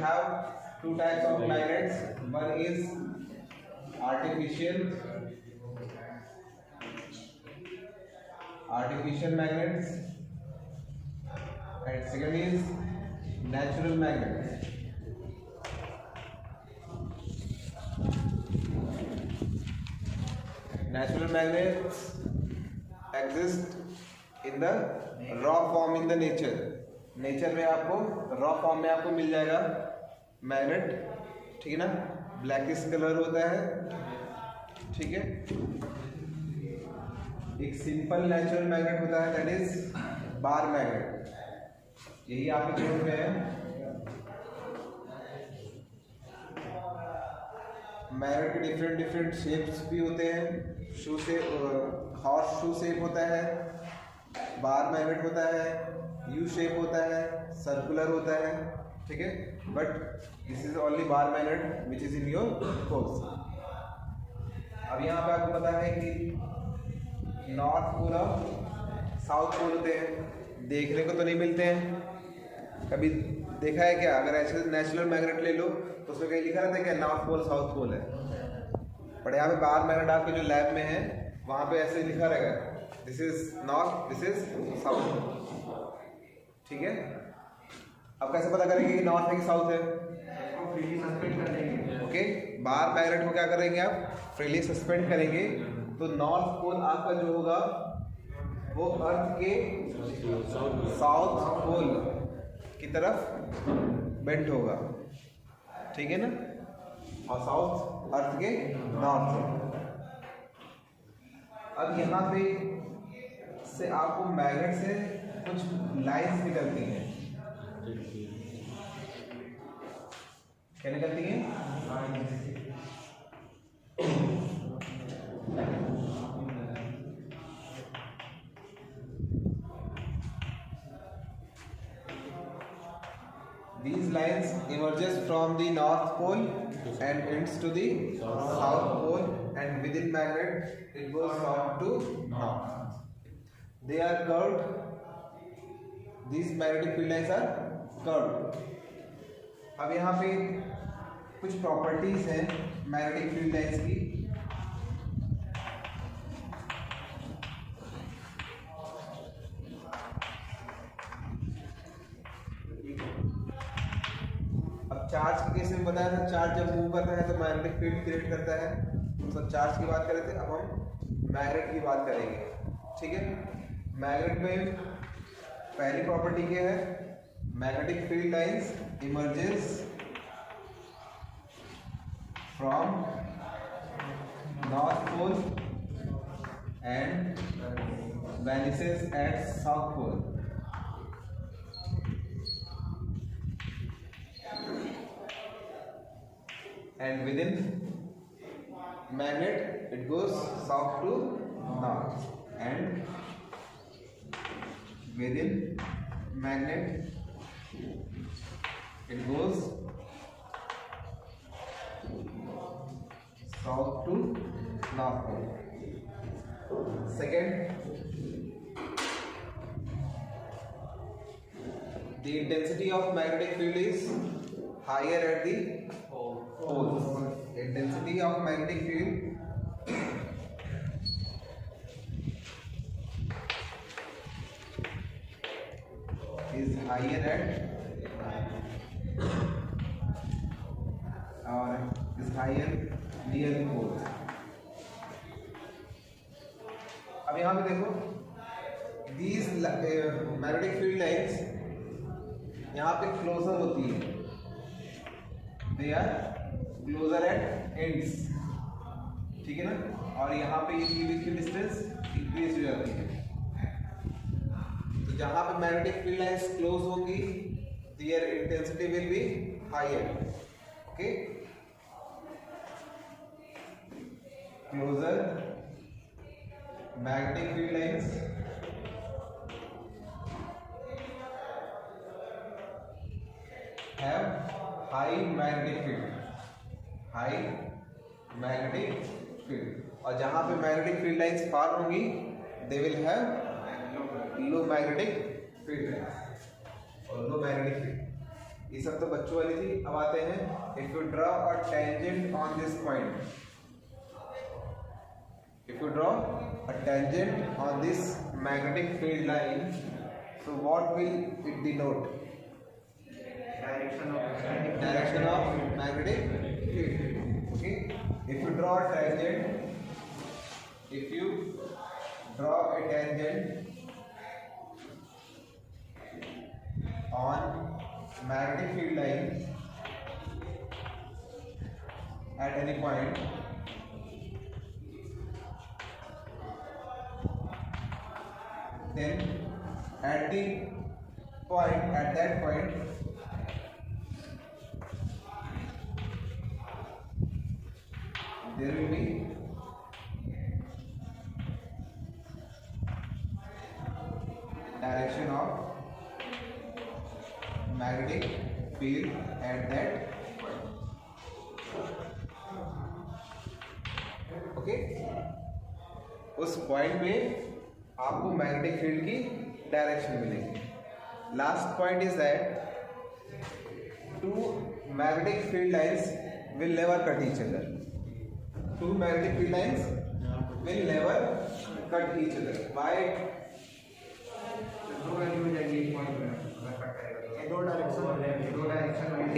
have two types of magnets. One is artificial magnets, and second is natural magnets. Natural magnets exist in the raw form in the nature. Nature में आपको raw form में आपको मिल जाएगा magnet, ठीक है ना, blackish colour होता है, ठीक है। एक सिंपल नेचुरल मैग्नेट होता है, दैट इज बार मैग्नेट, यही आपके बोर्ड में है। मैग्नेट के डिफरेंट शेप्स भी होते हैं, शू शेप, हॉर्स शू शेप होता है, बार मैग्नेट होता है, यू शेप होता है, सर्कुलर होता है, ठीक है। But this is only bar magnet which is in your course. अब यहाँ पे आपको पता है कि नॉर्थ पोल और साउथ पोल होते हैं, देखने को तो नहीं मिलते हैं, कभी देखा है क्या? अगर ऐसे नेचुरल मैग्नेट ले लो तो उसमें कहीं लिखा रहता है क्या नॉर्थ पोल साउथ पोल है, बट यहाँ पे बार मैग्नेट आपके जो लैब में है वहाँ पे ऐसे लिखा रहेगा this is north, this is south, ठीक है। अब कैसे पता करेंगे कि नॉर्थ है कि साउथ है? फ्रीली सस्पेंड कर देंगे, ओके। बार मैग्नेट को क्या करेंगे आप? फ्रीली सस्पेंड करेंगे, तो नॉर्थ पोल आपका जो होगा वो अर्थ के साउथ पोल की तरफ बेंट होगा, ठीक है ना, और साउथ अर्थ के नॉर्थ। अब यहाँ पे से आपको मैग्नेट से कुछ लाइंस निकलती हैं, क्या निकलती हैं? These lines emerges from the north pole and ends to the south pole, and within magnet it goes south to north. They are curved. These magnetic field lines are curved. अब यहाँ पे कुछ properties हैं magnetic field lines की। अब charge के case में बताया था, चार्ज जब मूव करता है तो मैग्नेटिक फील्ड क्रिएट करता है, तो चार्ज की बात कर रहे थे, अब हम मैग्नेट की बात करेंगे, ठीक है। मैग्नेट में पहली प्रॉपर्टी क्या है? Magnetic field lines emerges from north pole and vanishes at south pole. And within magnet it goes south to north, and within magnet it goes south to north pole. Second, the intensity of magnetic field is higher at the poles. Intensity of magnetic field is higher at or is higher near the poles. अब यहाँ पे देखो, these magnetic field lines यहाँ पे closure होती है, they are closer at ends, ठीक है ना, और यहाँ पे ये बीच की डिस्टेंस इंक्रीज हो जाती है। तो जहाँ पे मैग्नेटिक फील्ड लाइंस क्लोज होंगी there intensity will be higher, okay. Closer magnetic field lines have high magnetic field, high magnetic field, और जहां पे मैग्नेटिक फील्ड लाइंस फार होंगी they will have low magnetic field lines और low magnetic field. ये सब तो बच्चों वाली थी। अब आते हैं, if you draw a tangent on this point, if you draw a tangent on this magnetic field line, so what will it denote? Direction of magnetic field. Okay, if you draw a tangent, if you draw a tangent on magnetic field line at any point, then at that point there will be direction of magnetic field at that point. Okay, उस point में आपको magnetic field की direction मिलेगी। Last point is that two magnetic field lines will never cut each other. Two magnetic field lines will never cut each other by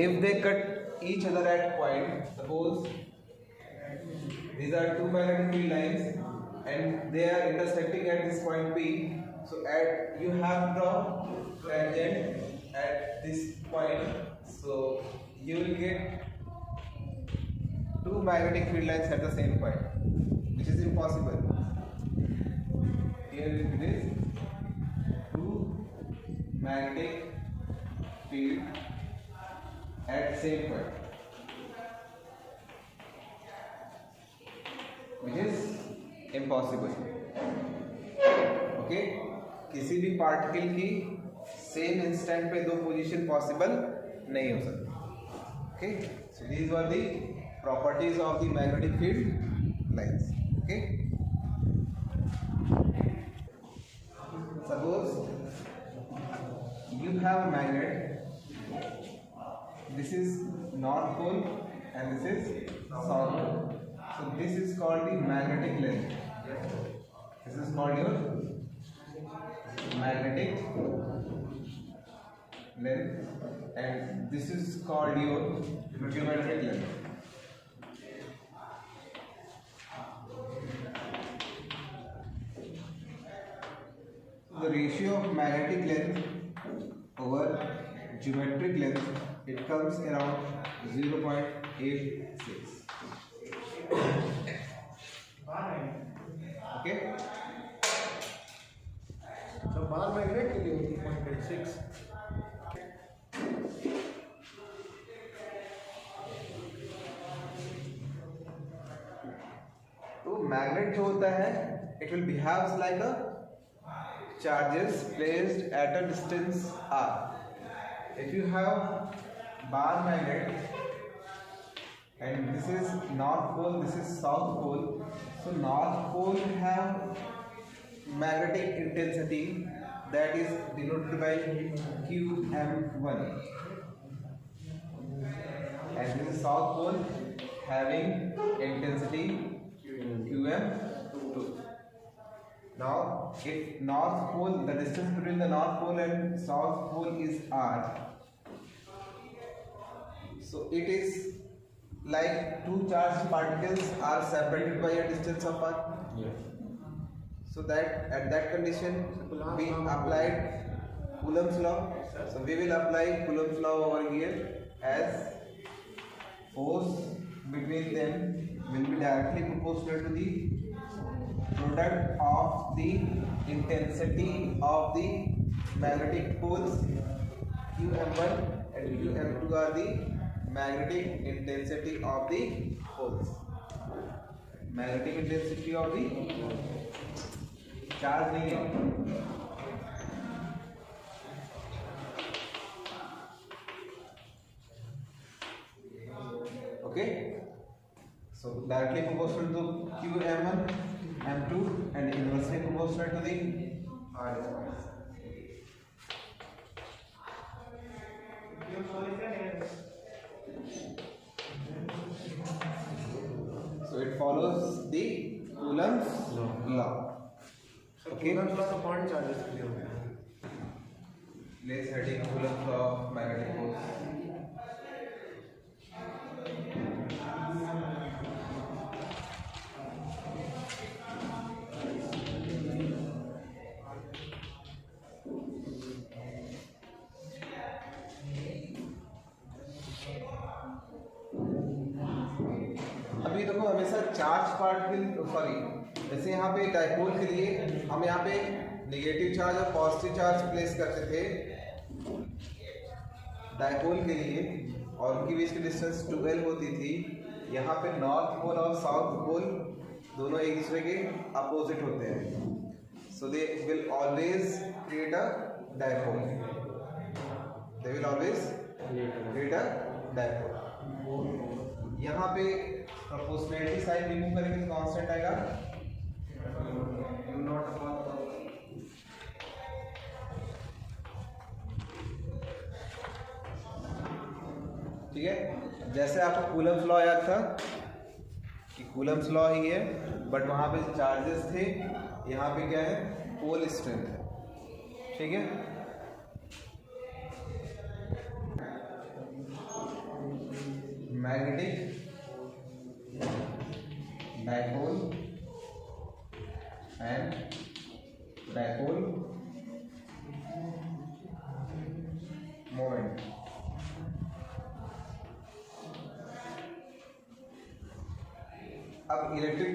if they cut each other at point, suppose these are two magnetic field lines and they are intersecting at this point P, so at you have to draw tangent at this point, so you will get two magnetic field lines at the same point, which is impossible. Here it is two magnetic field at same point, which is impossible. Okay, किसी भी particle की same instant पे दो position possible नहीं हो सकती. Okay, so these were the properties of the magnetic field lines. Okay, suppose you have a magnet. This is north pole and this is south pole. So this is called the magnetic length. This is called your magnetic length, and this is called your geometric length. The ratio of magnetic length over geometric length, it comes around 0.86. Okay, so bar magnet के लिए होती है 0.86. तो magnet जो होता है, it will behaves like a charges placed at a distance r. If you have bar magnet and this is north pole, this is south pole, so north pole have magnetic intensity that is denoted by Qm1, and this is south pole having intensity Qm2. Now if north pole, the distance between the north pole and south pole is r, so it is like two charged particles are separated by a distance of r. So that at that condition we applied Coulomb's law. So we will apply Coulomb's law over here, as force between them will be directly proportional to the product of the intensity of the magnetic poles Qm1 and Qm2 are the magnetic intensity of the poles. Magnetic intensity of the charge नहीं है. Okay, so directly proportional to Qm1, M2 and inversely proportional to the R. Coulomb's law तो point charges के लिए हो गया। Less heading Coulomb's law of magnetic force. अभी देखो हमेशा चार्ज पार्ट के, सॉरी, जैसे यहाँ पे डाइपोल के लिए हम यहाँ पे नेगेटिव चार्ज और पॉजिटिव चार्ज प्लेस करते थे डाइपोल के लिए, और उनकी बीच की डिस्टेंस 12 होती थी। यहाँ पे नॉर्थ पोल और साउथ पोल दोनों एक दूसरे के अपोजिट होते हैं, so they will always create a dipole, they will always create a dipole. यहाँ पे प्रोपोर्शनैलिटी साइन रिमूव करेंगे तो कांस्टेंट आएगा U नॉट अपॉन, ठीक है। जैसे आपको कूलम्स लॉ याद था कि कूलम्स लॉ ही है, बट वहां पे चार्जेस थे, यहाँ पे क्या है, पोल स्ट्रेंथ है, ठीक है। Magnetic dipole and dipole moment. अब इलेक्ट्रिक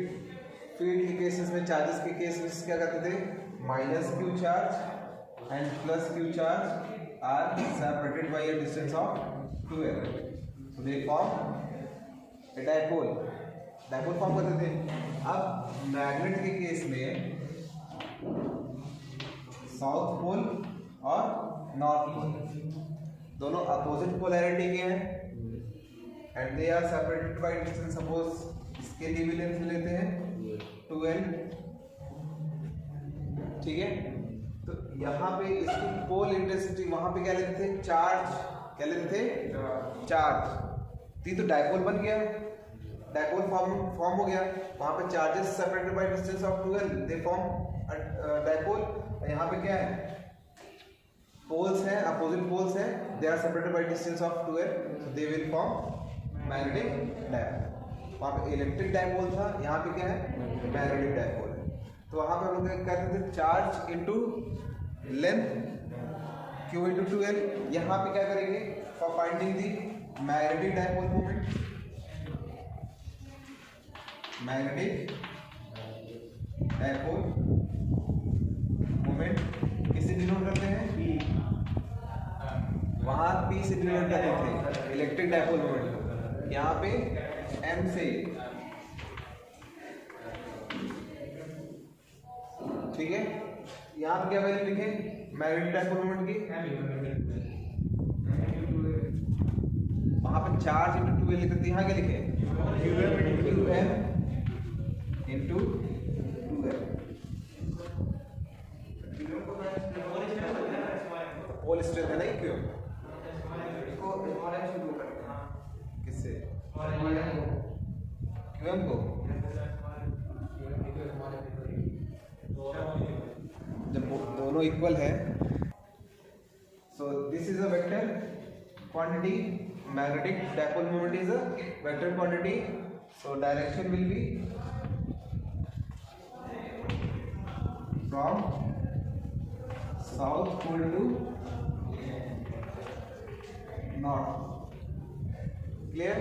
फील्ड के केसेस में, चार्जेस के केस में क्या करते थे, minus q charge and plus q charge are separated by a distance of 2l, so they form a dipole, dipole form करते थे। अब मैग्नेट के केस में साउथ पोल और नॉर्थ पोल दोनों अपोजिट पोलैरिटी के हैं and they are separated by distance, suppose इसके लिए भी लेंथ लेते हैं 2l, ठीक है। तो यहाँ पे इसकी पोल इंटेंसिटी, वहां पे क्या लेते थे, चार्ज, क्या लेते थे, चार्ज। तो डाइपोल बन गया, डाइपोल फॉर्म हो गया, वहां पे charges separated by distance of 2l, they form dipole. यहाँ पे क्या है, पोल्स हैं, अपोजिट पोल्स हैं, they are separated by distance of 2l, so they will form magnetic dipole. वहां पे इलेक्ट्रिक डाइपोल था, यहाँ पे क्या है, मैग्नेटिक डाइपोल है। तो वहां पे हम लोग कहते the charge into length q into 2l। यहाँ पे क्या करेंगे, for finding the magnetic dipole moment, magnetic dipole moment किससे डिनोट करते हैं, वहां P से डिनोट करते थे इलेक्ट्रिक डाइपोल मोमेंट, यहाँ पे M से, ठीक है। यहाँ पे क्या वैल्यू लिखे, मैग्नेटिक डाइपोल मोमेंट की, वहां पे चार्ज इनटू 2l लिखते, यहाँ क्या लिखे, qm into 2l। Pole strength है नहीं, क्यों किससे, qm को, जब दोनों इक्वल है, so this is a vector quantity, magnetic dipole moment is a vector quantity, so direction will be from south pole to north, clear।